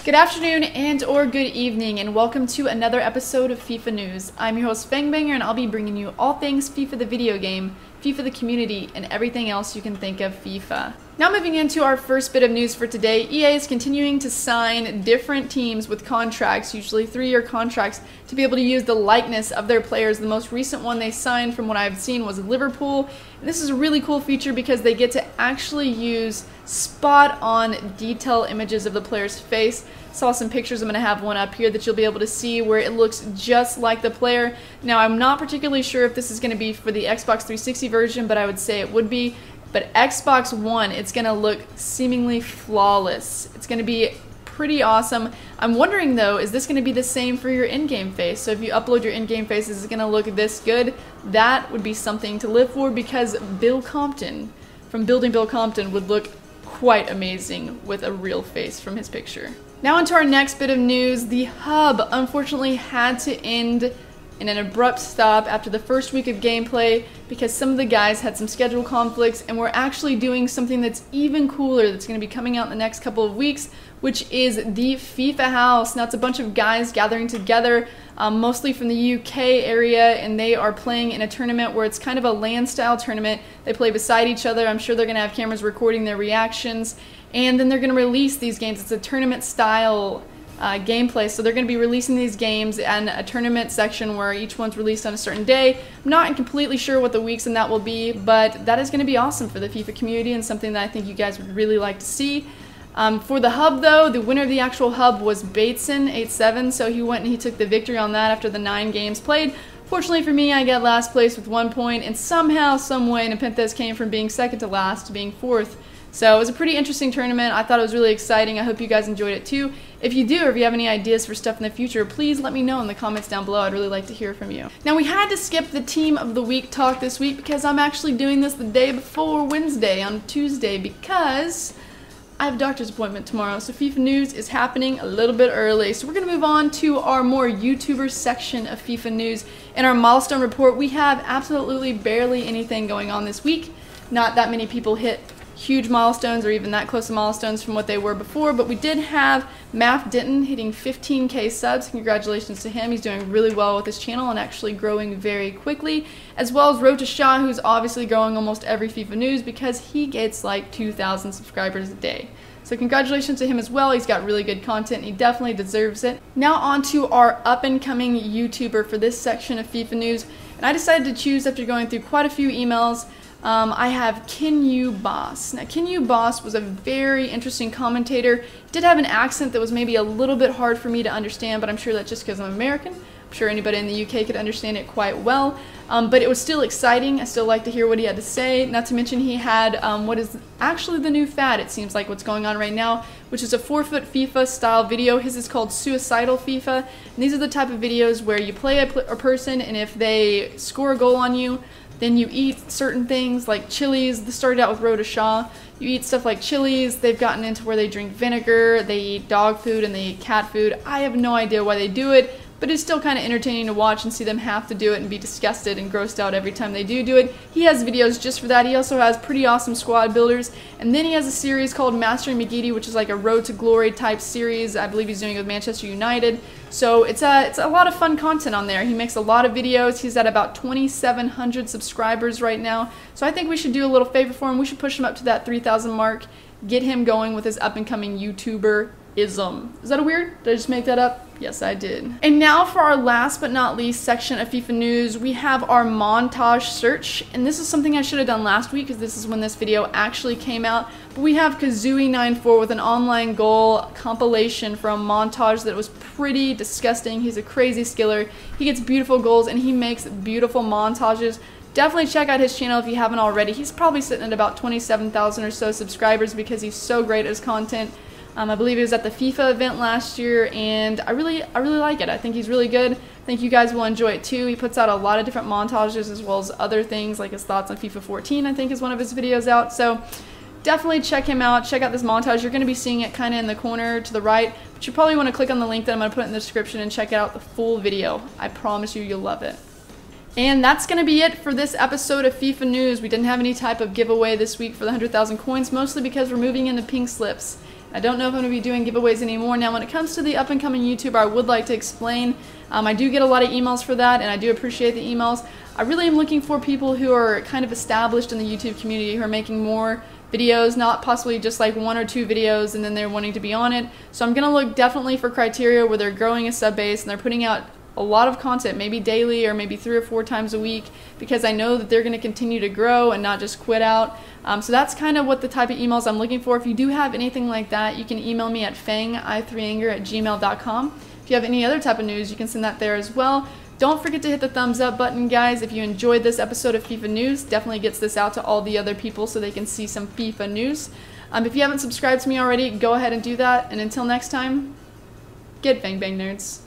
Good afternoon and or good evening, and welcome to another episode of FIFA News. I'm your host Fang, and I'll be bringing you all things FIFA the video game, FIFA the community, and everything else you can think of FIFA. Now moving into our first bit of news for today, EA is continuing to sign different teams with contracts, usually 3-year contracts, to be able to use the likeness of their players. The most recent one they signed from what I've seen was Liverpool. And this is a really cool feature because they get to actually use spot-on detail images of the player's face. Saw some pictures. I'm going to have one up here that you'll be able to see where it looks just like the player. Now I'm not particularly sure if this is going to be for the Xbox 360 version, but I would say it would be. But Xbox One, it's going to look seemingly flawless. It's going to be pretty awesome. I'm wondering though, is this going to be the same for your in-game face? So if you upload your in-game face, is it going to look this good? That would be something to live for, because Bill Compton from Building Bill Compton would look quite amazing with a real face from his picture. Now onto our next bit of news. The hub unfortunately had to end in an abrupt stop after the first week of gameplay because some of the guys had some schedule conflicts, and we're actually doing something that's even cooler that's going to be coming out in the next couple of weeks, which is the FIFA house. Now it's a bunch of guys gathering together, mostly from the UK area, and they are playing in a tournament where it's kind of a LAN style tournament. They play beside each other. I'm sure they're going to have cameras recording their reactions, and then they're going to release these games. It's a tournament style gameplay, so they're going to be releasing these games in a tournament section where each one's released on a certain day. I'm not completely sure what the weeks in that will be, but that is going to be awesome for the FIFA community and something that I think you guys would really like to see. For the hub though, the winner of the actual hub was Bateson87, so he went and he took the victory on that after the 9 games played. Fortunately for me, I got last place with 1 point, and somehow, someway, Nepenthes came from being second to last to being 4th. So it was a pretty interesting tournament. I thought it was really exciting. I hope you guys enjoyed it too. If you do, or if you have any ideas for stuff in the future, please let me know in the comments down below. I'd really like to hear from you. Now we had to skip the Team of the Week talk this week because I'm actually doing this the day before Wednesday, on Tuesday, because I have a doctor's appointment tomorrow, so FIFA News is happening a little bit early. So we're going to move on to our more YouTuber section of FIFA News. In our milestone report, we have absolutely barely anything going on this week. Not that many people hit huge milestones or even that close to milestones from what they were before, but we did have Math Denton hitting 15k subs. Congratulations to him. He's doing really well with his channel and actually growing very quickly, as well as Road to Shaw, who's obviously growing almost every FIFA News because he gets like 2,000 subscribers a day. So congratulations to him as well. He's got really good content. He definitely deserves it. Now on to our up-and-coming YouTuber for this section of FIFA News, and I decided to choose after going through quite a few emails. I have KeanuBoss. Now, KeanuBoss was a very interesting commentator. He did have an accent that was maybe a little bit hard for me to understand, but I'm sure that's just because I'm American. I'm sure anybody in the UK could understand it quite well. But it was still exciting. I still like to hear what he had to say. Not to mention he had what is actually the new fad, it seems like, what's going on right now, which is a 4-foot FIFA style video. His is called Suicidal FIFA. And these are the type of videos where you play a person, and if they score a goal on you, then you eat certain things like chilies. This started out with Road to Shaw. You eat stuff like chilies. They've gotten into where they drink vinegar, they eat dog food, and they eat cat food. I have no idea why they do it, but it's still kind of entertaining to watch and see them have to do it and be disgusted and grossed out every time they do it. He has videos just for that. He also has pretty awesome squad builders, and then he has a series called Mastering McGeady, which is like a Road to Glory type series. I believe he's doing it with Manchester United. So it's a lot of fun content on there. He makes a lot of videos. He's at about 2,700 subscribers right now. So I think we should do a little favor for him. We should push him up to that 3,000 mark, get him going with his up-and-coming YouTuber-ism. Is that weird? Did I just make that up? Yes, I did. And now for our last but not least section of FIFA News, we have our montage search. And this is something I should have done last week because this is when this video actually came out. But we have Kazooie94 with an online goal compilation from montage that was pretty disgusting. He's a crazy skiller. He gets beautiful goals and he makes beautiful montages. Definitely check out his channel if you haven't already. He's probably sitting at about 27,000 or so subscribers because he's so great at his content. I believe he was at the FIFA event last year, and I really like it. I think he's really good. I think you guys will enjoy it too. He puts out a lot of different montages as well as other things, like his thoughts on FIFA 14, I think is one of his videos out. So definitely check him out. Check out this montage. You're going to be seeing it kind of in the corner to the right, but you probably want to click on the link that I'm going to put in the description and check out the full video. I promise you'll love it. And that's going to be it for this episode of FIFA News. We didn't have any type of giveaway this week for the 100,000 coins, mostly because we're moving into pink slips. I don't know if I'm going to be doing giveaways anymore. Now, when it comes to the up-and-coming YouTuber, I would like to explain. I do get a lot of emails for that, and I do appreciate the emails. I really am looking for people who are kind of established in the YouTube community, who are making more videos, not possibly just like 1 or 2 videos and then they're wanting to be on it. So I'm going to look definitely for criteria where they're growing a sub base and they're putting out a lot of content, maybe daily or maybe 3 or 4 times a week, because I know that they're going to continue to grow and not just quit out. So that's kind of what the type of emails I'm looking for. If you do have anything like that, you can email me at fang3anger@gmail.com. If you have any other type of news, you can send that there as well. Don't forget to hit the thumbs up button, guys. If you enjoyed this episode of FIFA News, definitely gets this out to all the other people so they can see some FIFA news. If you haven't subscribed to me already, go ahead and do that. And until next time, get Fang Bang Nerds.